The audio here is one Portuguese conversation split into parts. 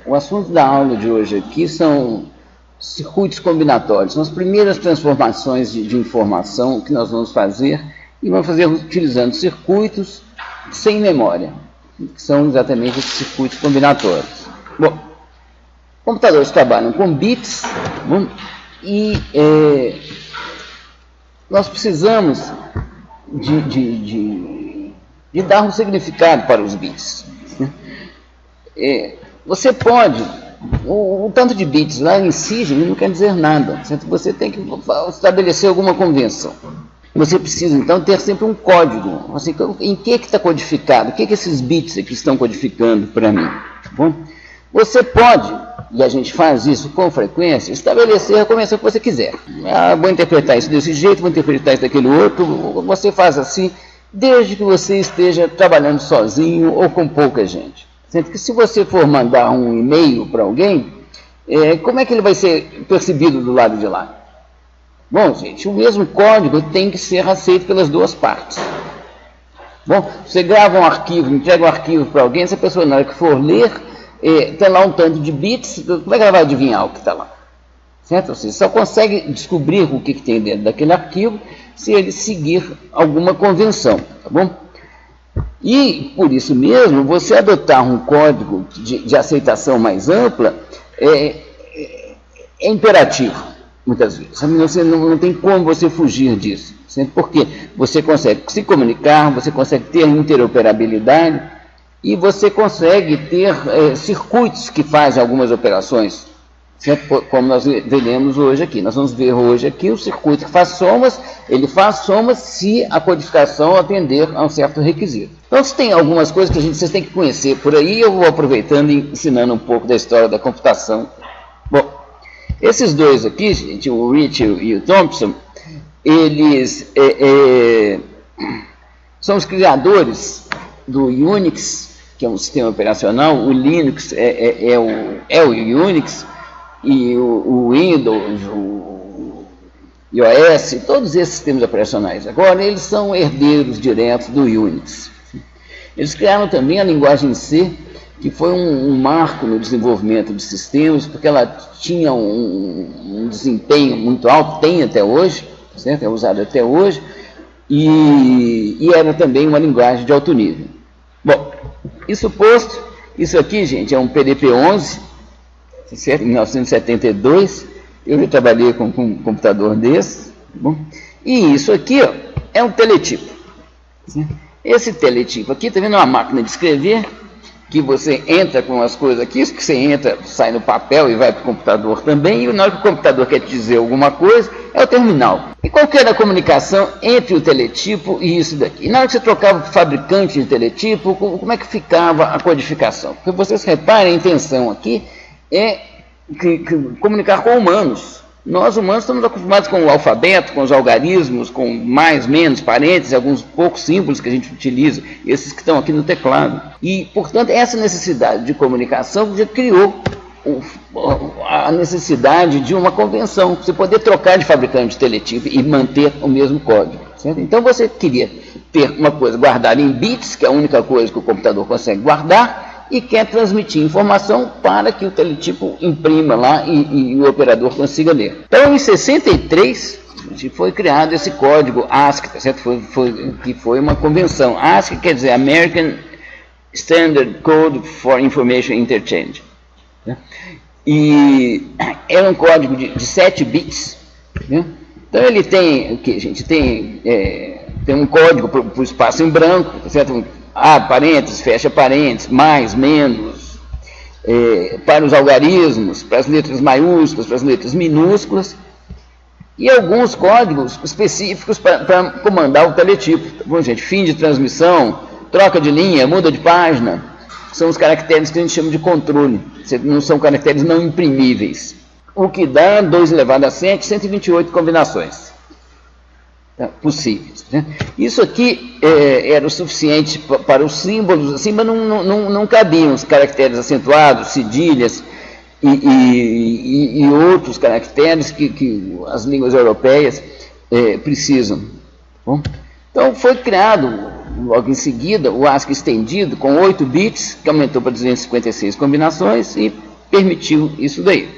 O assunto da aula de hoje aqui são circuitos combinatórios. São as primeiras transformações de informação que nós vamos fazer, e vamos fazer utilizando circuitos sem memória, que são exatamente esses circuitos combinatórios. Bom, computadores trabalham com bits, e nós precisamos de dar um significado para os bits. Você pode, o tanto de bits lá em si não quer dizer nada, certo? Você tem que estabelecer alguma convenção. Você precisa, então, ter sempre um código. Assim, em que está codificado? O que esses bits aqui estão codificando para mim? Tá bom? Você pode, e a gente faz isso com frequência, estabelecer a convenção que você quiser. Vou interpretar isso desse jeito, vou interpretar isso daquele outro. Você faz assim, desde que você esteja trabalhando sozinho ou com pouca gente. Sendo que se você for mandar um e-mail para alguém, como é que ele vai ser percebido do lado de lá? Bom, gente, o mesmo código tem que ser aceito pelas duas partes. Bom, você grava um arquivo, entrega um arquivo para alguém, essa pessoa, na hora que for ler, tem lá um tanto de bits, como é que ela vai adivinhar o que está lá? Certo? Você só consegue descobrir o que tem dentro daquele arquivo se ele seguir alguma convenção, tá bom? E, por isso mesmo, você adotar um código de aceitação mais ampla é imperativo, muitas vezes. Você não tem como você fugir disso, certo? Porque você consegue se comunicar, você consegue ter interoperabilidade e você consegue ter circuitos que fazem algumas operações, certo? Como nós veremos hoje aqui. Nós vamos ver hoje aqui o circuito que faz somas. Ele faz somas se a codificação atender a um certo requisito. Então, tem algumas coisas que vocês têm que conhecer por aí. Eu vou aproveitando e ensinando um pouco da história da computação. Bom, esses dois aqui, gente, o Rich e o Thompson, eles são os criadores do Unix, que é um sistema operacional. O Linux é o Unix, e o Windows, o iOS, todos esses sistemas operacionais. Agora, eles são herdeiros diretos do Unix. Eles criaram também a linguagem C, que foi um marco no desenvolvimento de sistemas, porque ela tinha um desempenho muito alto, tem até hoje, certo? É usada até hoje, e era também uma linguagem de alto nível. Bom, isso posto, isso aqui, gente, é um PDP-11, certo? Em 1972, eu já trabalhei com um computador desse, tá bom? E isso aqui, ó, é um teletipo. Esse teletipo aqui, está vendo uma máquina de escrever, que você entra com as coisas aqui, isso que você entra, sai no papel e vai para o computador também, e na hora que o computador quer te dizer alguma coisa, é o terminal. E qual que era a comunicação entre o teletipo e isso daqui? E na hora que você trocava o fabricante de teletipo, como é que ficava a codificação? Porque vocês reparem, a intenção aqui é comunicar com humanos. Nós, humanos, estamos acostumados com o alfabeto, com os algarismos, com mais, menos, parênteses, alguns poucos símbolos que a gente utiliza, esses que estão aqui no teclado. E, portanto, essa necessidade de comunicação já criou a necessidade de uma convenção, você poder trocar de fabricante de teletipo e manter o mesmo código. Certo? Então, você queria ter uma coisa guardada em bits, que é a única coisa que o computador consegue guardar, e quer transmitir informação para que o teletipo imprima lá e o operador consiga ler. Então, em 63, foi criado esse código ASCII, tá certo? Que foi uma convenção. ASCII quer dizer American Standard Code for Information Interchange. Né? E é um código de 7 bits. Né? Então, ele tem o que, gente? Tem um código para o espaço em branco, tá certo? Abre parênteses, fecha parênteses, mais, menos, para os algarismos, para as letras maiúsculas, para as letras minúsculas, e alguns códigos específicos para comandar o teletipo. Tá bom, gente? Fim de transmissão, troca de linha, muda de página, são os caracteres que a gente chama de controle, não são caracteres não imprimíveis. O que dá 2 elevado a 7, 128 combinações possíveis. Né? Isso aqui era o suficiente para os símbolos, assim, mas não cabiam os caracteres acentuados, cedilhas e outros caracteres que as línguas europeias precisam. Bom, então foi criado logo em seguida, o ASCII estendido com 8 bits, que aumentou para 256 combinações e permitiu isso daí.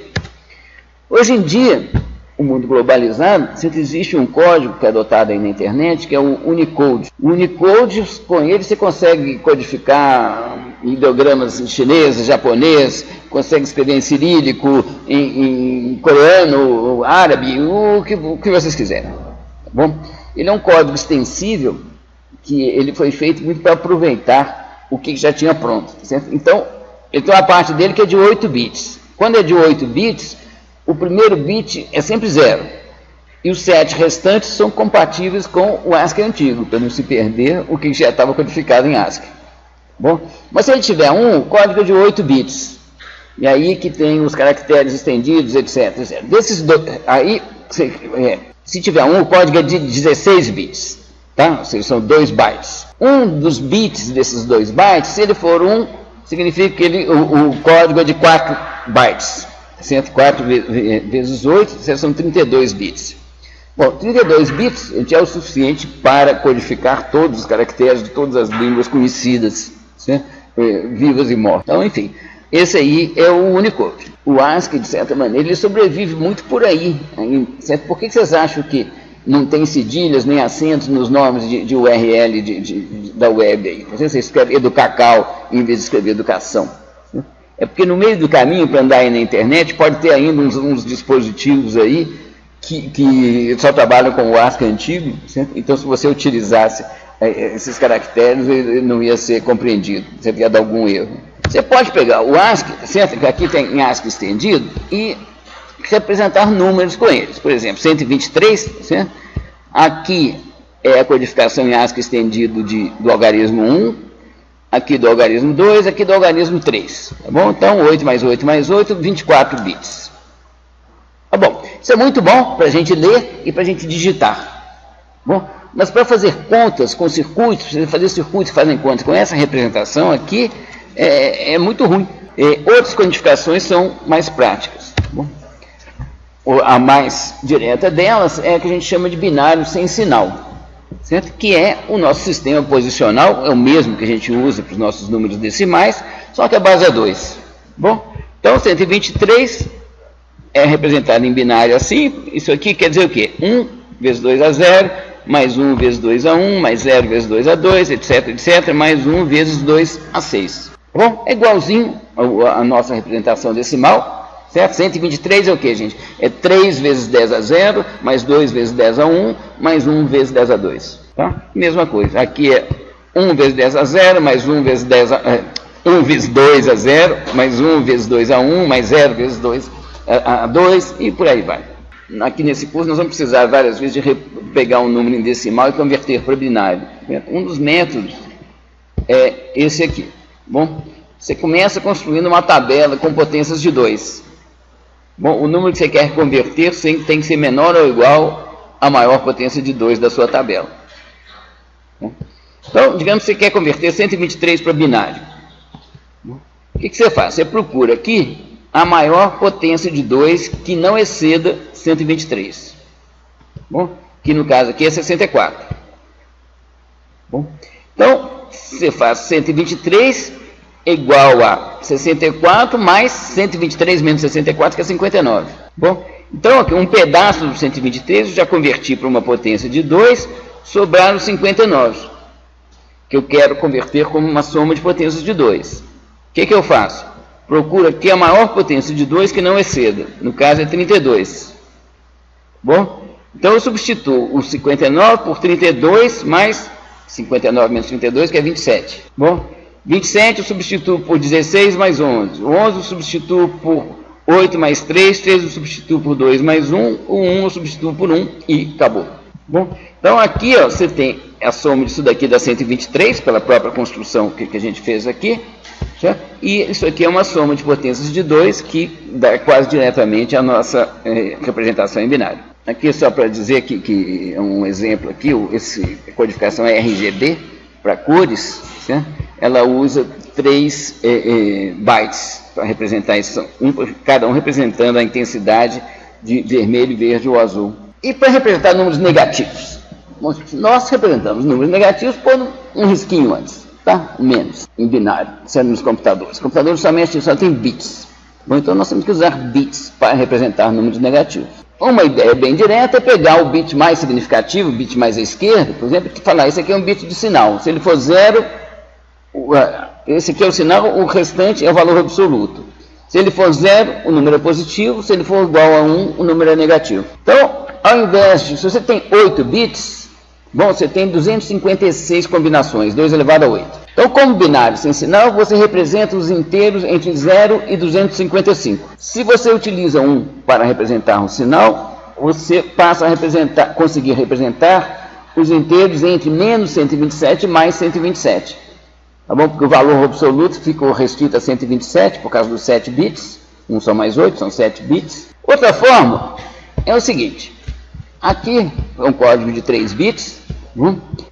Hoje em dia, o mundo globalizado, sempre existe um código que é adotado aí na internet, que é o Unicode. O Unicode, com ele você consegue codificar ideogramas em chinês, japonês, consegue escrever em cirílico, em coreano, árabe, o que vocês quiserem. Tá bom? Ele é um código extensível, que ele foi feito muito para aproveitar o que já tinha pronto. Certo? Então, ele tem uma parte dele que é de 8 bits. Quando é de 8 bits, o primeiro bit é sempre 0. E os 7 restantes são compatíveis com o ASCII antigo, para não se perder o que já estava codificado em ASCII. Bom, mas se ele tiver o código é de 8 bits. E aí que tem os caracteres estendidos, etc. etc. Desses dois, aí, se tiver o código é de 16 bits. Tá? Ou seja, são 2 bytes. Um dos bits desses 2 bytes, se ele for 1, significa que o código é de 4 bytes. 104 vezes 8, são 32 bits. Bom, 32 bits é o suficiente para codificar todos os caracteres de todas as línguas conhecidas, certo? Vivas e mortas. Então, enfim, esse aí é o Unicode. O ASCII, de certa maneira, ele sobrevive muito por aí. Certo? Por que vocês acham que não tem cedilhas nem acentos nos nomes de URL da web aí? Você escreve educacal em vez de escrever educação. É porque no meio do caminho para andar aí na internet pode ter ainda uns dispositivos aí que só trabalham com o ASCII antigo, certo? Então se você utilizasse esses caracteres ele não ia ser compreendido, você ia dar algum erro. Você pode pegar o ASCII, certo? Que aqui tem em ASCII estendido, e representar números com eles. Por exemplo, 123, certo? Aqui é a codificação em ASCII estendido do algarismo 1, aqui do algarismo 2, aqui do algarismo 3. Tá bom? Então, 8 mais 8 mais 8, 24 bits. Tá bom. Isso é muito bom para a gente ler e para a gente digitar. Bom, mas para fazer contas com circuitos, fazer circuitos que fazem contas com essa representação aqui, é muito ruim. Outras codificações são mais práticas. Tá bom? A mais direta delas é a que a gente chama de binário sem sinal. Certo? Que é o nosso sistema posicional, é o mesmo que a gente usa para os nossos números decimais, só que a base é 2. Bom, então 123 é representado em binário assim, isso aqui quer dizer o quê? 1 vezes 2 a 0, mais 1 vezes 2 a 1, mais 0 vezes 2 a 2, etc, etc, mais 1 vezes 2 a 6. Bom, é igualzinho a nossa representação decimal. Certo? 123 é o que, gente? É 3 vezes 10 a 0, mais 2 vezes 10 a 1, mais 1 vezes 10 a 2. Tá? Mesma coisa. Aqui é 1 vezes 10 a 0, mais 1 vezes 10 a... 1 vezes 2 a 0, mais 1 vezes 2 a 1, mais 0 vezes 2 a 2, e por aí vai. Aqui nesse curso nós vamos precisar várias vezes de pegar um número em decimal e converter para binário. Um dos métodos é esse aqui. Bom, você começa construindo uma tabela com potências de 2. Bom, o número que você quer converter tem que ser menor ou igual à maior potência de 2 da sua tabela. Então, digamos que você quer converter 123 para binário. O que você faz? Você procura aqui a maior potência de 2 que não exceda 123. Bom, que no caso aqui é 64. Bom, então, você faz 123 igual a 64 mais 123 menos 64, que é 59. Bom, então aqui, um pedaço do 123 eu já converti para uma potência de 2, sobraram 59, que eu quero converter como uma soma de potências de 2. O que eu faço? Procuro aqui a maior potência de 2 que não exceda, no caso é 32. Bom, então eu substituo o 59 por 32 mais 59 menos 32, que é 27. Bom, 27 eu substituo por 16 mais 11. O 11 eu substituo por 8 mais 3. 3 eu substituo por 2 mais 1. O 1 eu substituo por 1 e acabou. Bom, então aqui ó, você tem a soma disso daqui da 123, pela própria construção que a gente fez aqui. Certo? E isso aqui é uma soma de potências de 2 que dá quase diretamente a nossa representação em binário. Aqui só para dizer que é um exemplo aqui, essa codificação é RGB para cores, certo? Ela usa 3 bytes para representar isso, cada um representando a intensidade de vermelho, verde ou azul. E para representar números negativos, Bom, nós representamos números negativos pondo um risquinho antes, tá? Menos, em binário, sendo nos computadores. Os computadores só tem bits. Bom, então nós temos que usar bits para representar números negativos. Uma ideia bem direta é pegar o bit mais significativo, o bit mais à esquerda, por exemplo, e falar, esse aqui é um bit de sinal. Se ele for 0, esse aqui é o sinal, o restante é o valor absoluto. Se ele for 0, o número é positivo, se ele for igual a 1, o número é negativo. Então, ao invés de, se você tem 8 bits, bom, você tem 256 combinações, 2 elevado a 8. Então, como binário sem sinal, você representa os inteiros entre 0 e 255. Se você utiliza 1 para representar um sinal, você passa a conseguir representar os inteiros entre menos 127 e mais 127. Tá bom? Porque o valor absoluto ficou restrito a 127 por causa dos 7 bits. 1 são mais 8, são 7 bits. Outra forma é o seguinte. Aqui é um código de 3 bits.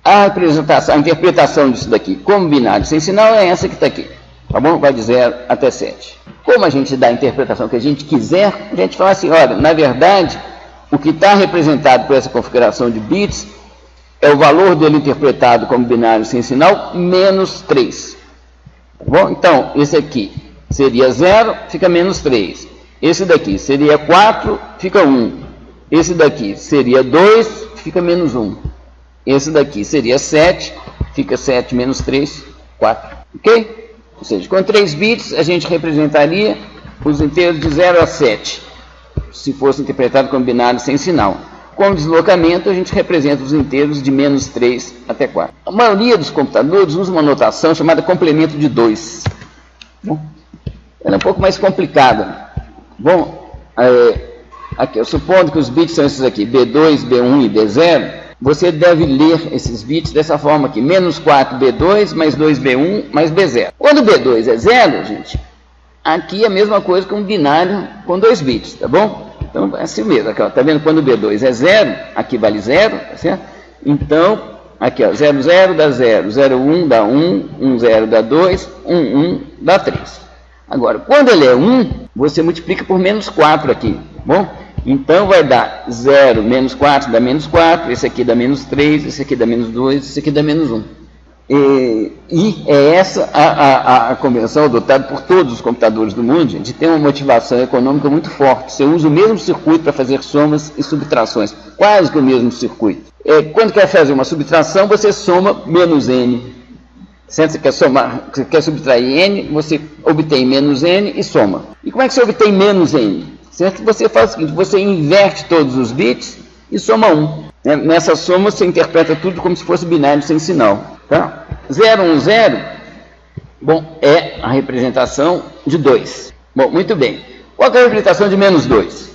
A interpretação disso daqui como binário sem sinal é essa que está aqui. Tá bom? Vai de 0 até 7. Como a gente dá a interpretação que a gente quiser, a gente fala assim, olha, na verdade, o que está representado por essa configuração de bits é o valor dele interpretado como binário sem sinal menos 3. Tá bom? Então, esse aqui seria 0, fica menos 3. Esse daqui seria 4, fica 1. Esse daqui seria 2, fica menos 1. Esse daqui seria 7, fica 7 menos 3, 4. Ok? Ou seja, com 3 bits, a gente representaria os inteiros de 0 a 7, se fosse interpretado como binário sem sinal. Com deslocamento, a gente representa os inteiros de menos 3 até 4. A maioria dos computadores usa uma notação chamada complemento de 2. Bom, ela é um pouco mais complicada. Bom, aqui, supondo que os bits são esses aqui, B2, B1 e B0, você deve ler esses bits dessa forma aqui, menos 4 B2, mais 2 B1, mais B0. Quando B2 é 0, gente, aqui é a mesma coisa que um binário com 2 bits, tá bom? Então, é assim mesmo, aqui, ó, tá vendo? Quando o B2 é 0, aqui vale 0, tá certo? Então, aqui, ó, 0, 0 dá 0, 0, 1 dá 1, 1, 0 dá 2, 1, 1 dá 3. Agora, quando ele é 1, você multiplica por menos 4 aqui, tá bom? Então, vai dar 0 menos 4 dá menos 4, esse aqui dá menos 3, esse aqui dá menos 2, esse aqui dá menos 1. E é essa a convenção adotada por todos os computadores do mundo, gente, tem uma motivação econômica muito forte. Você usa o mesmo circuito para fazer somas e subtrações, quase que o mesmo circuito. Quando quer fazer uma subtração, você soma menos n. Você quer subtrair n, você obtém menos n e soma. E como é que você obtém menos n? Certo? Você faz o seguinte, você inverte todos os bits e soma 1. Nessa soma você interpreta tudo como se fosse binário sem sinal. Tá? 0, 1, 0, bom, é a representação de 2. Bom, muito bem. Qual é a representação de menos 2?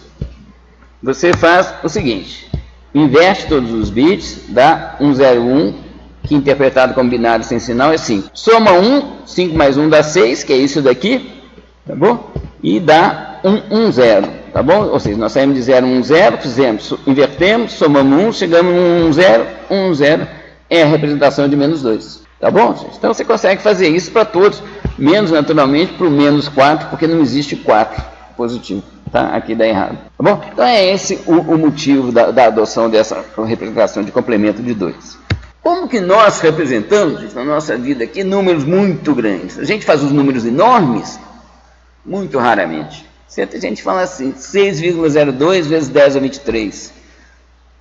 Você faz o seguinte, inverte todos os bits, dá 1, 0, 1, que interpretado como binário sem sinal é 5. Soma 1, 5 mais 1 dá 6, que é isso daqui, tá bom? E dá 1, 1, 0, tá bom? Ou seja, nós saímos de 0, 1, 0, invertemos, somamos 1, chegamos no 1, 0, 1, 0, é a representação de menos 2. Tá bom, gente? Então você consegue fazer isso para todos, menos naturalmente para o menos 4, porque não existe 4 positivo. Tá? Aqui dá errado. Tá bom? Então é esse o motivo da adoção dessa representação de complemento de 2. Como que nós representamos, gente, na nossa vida aqui, números muito grandes? A gente faz os números enormes muito raramente. Certo? A gente fala assim, 6,02 vezes 10 a 23.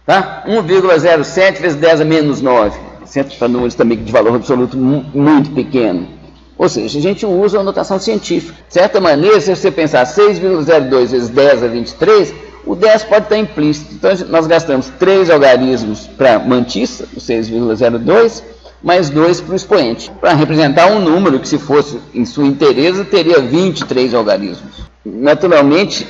Tá? 1,07 vezes 10 a menos 9. Certo? Para números também de valor absoluto muito pequeno. Ou seja, a gente usa a notação científica. De certa maneira, se você pensar 6,02 vezes 10 a 23, o 10 pode estar implícito. Então, nós gastamos 3 algarismos para mantissa, o 6,02, mais 2 para o expoente, para representar um número que, se fosse em sua inteireza, teria 23 algarismos. Naturalmente,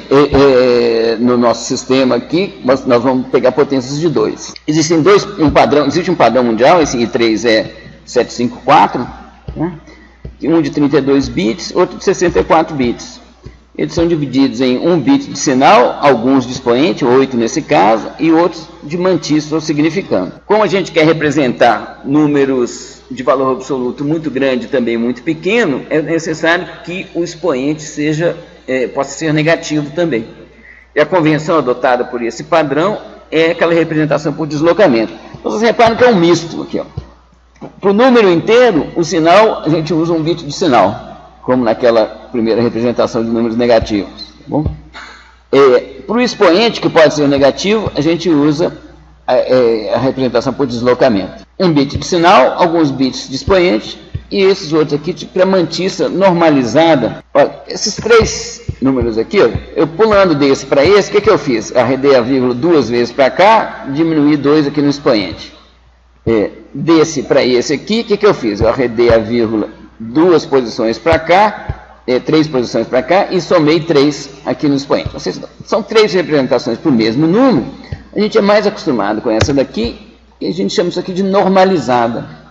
no nosso sistema aqui, nós vamos pegar potências de 2. Existe um padrão mundial, esse I3 é 754, né? Um de 32 bits, outro de 64 bits. Eles são divididos em um bit de sinal, alguns de expoente, 8 nesse caso, e outros de mantissa ou significando. Como a gente quer representar números de valor absoluto muito grande e também muito pequeno, é necessário que o expoente possa ser negativo também. E a convenção adotada por esse padrão é aquela representação por deslocamento. Então, vocês reparam que é um misto aqui, ó. Para o número inteiro, o sinal, a gente usa um bit de sinal, como naquela primeira representação de números negativos. Tá bom? Para o expoente, que pode ser negativo, a gente usa a representação por deslocamento. Um bit de sinal, alguns bits de expoente, e esses outros aqui para a mantissa normalizada. Olha, esses três números aqui, ó, eu pulando desse para esse, o que, que eu fiz? Arredei a vírgula duas vezes para cá, diminuí 2 aqui no expoente. Desse para esse aqui, o que, que eu fiz? Eu arredei a vírgula 2 posições para cá, 3 posições para cá, e somei 3 aqui no expoente. São 3 representações para o mesmo número. A gente é mais acostumado com essa daqui, e a gente chama isso aqui de normalizada.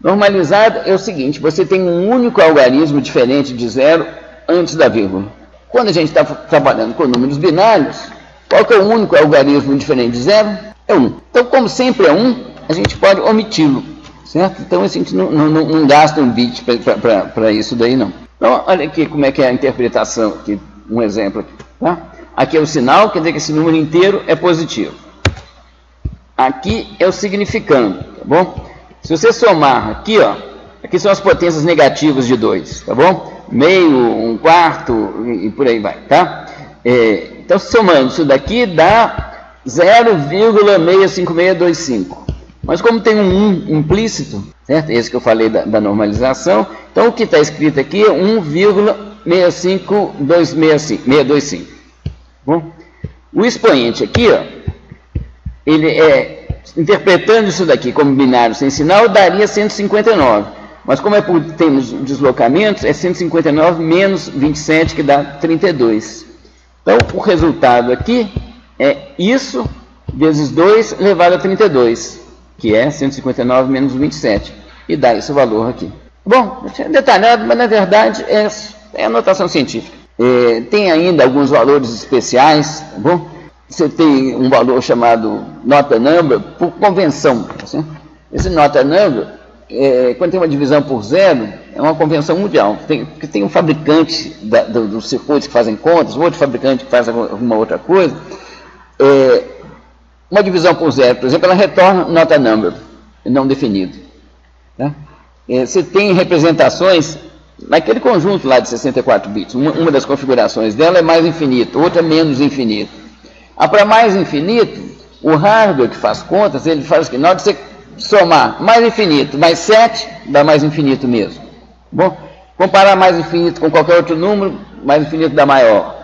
Normalizada é o seguinte: você tem um único algarismo diferente de zero antes da vírgula. Quando a gente está trabalhando com números binários, qual que é o único algarismo diferente de zero? É 1. Então, como sempre é 1, a gente pode omiti-lo, certo? Então, a gente não gasta um bit para isso daí, não. Então, olha aqui como é que é a interpretação, aqui, um exemplo aqui, tá? Aqui é o sinal, quer dizer que esse número inteiro é positivo. Aqui é o significando, tá bom? Se você somar aqui, ó, aqui são as potências negativas de 2, tá bom? Meio, 1/4 e por aí vai, tá? Então, somando isso daqui dá 0,65625. Mas como tem um 1 implícito, certo? Esse que eu falei da normalização, então o que está escrito aqui é 1,65225. Bom, o expoente aqui, ó, ele interpretando isso daqui como binário sem sinal, daria 159. Mas como temos deslocamentos, é 159 menos 27, que dá 32. Então, o resultado aqui é isso vezes 2 elevado a 32, que é 159 menos 27, e dá esse valor aqui. Bom, é detalhado, mas na verdade é a notação científica. Tem ainda alguns valores especiais, tá bom? Você tem um valor chamado nota number por convenção. Assim. Esse nota number, quando tem uma divisão por zero, é uma convenção mundial. Porque tem um fabricante dos circuitos que fazem contas, outro fabricante que faz alguma outra coisa. Uma divisão por zero, por exemplo, ela retorna nota number, não definido. Tá? Você tem representações naquele conjunto lá de 64 bits. Uma das configurações dela é mais infinito, outra é menos infinito. Para mais infinito, o hardware que faz contas, ele faz o que? Na hora de você somar mais infinito, mais 7, dá mais infinito mesmo. Bom, comparar mais infinito com qualquer outro número, mais infinito dá maior.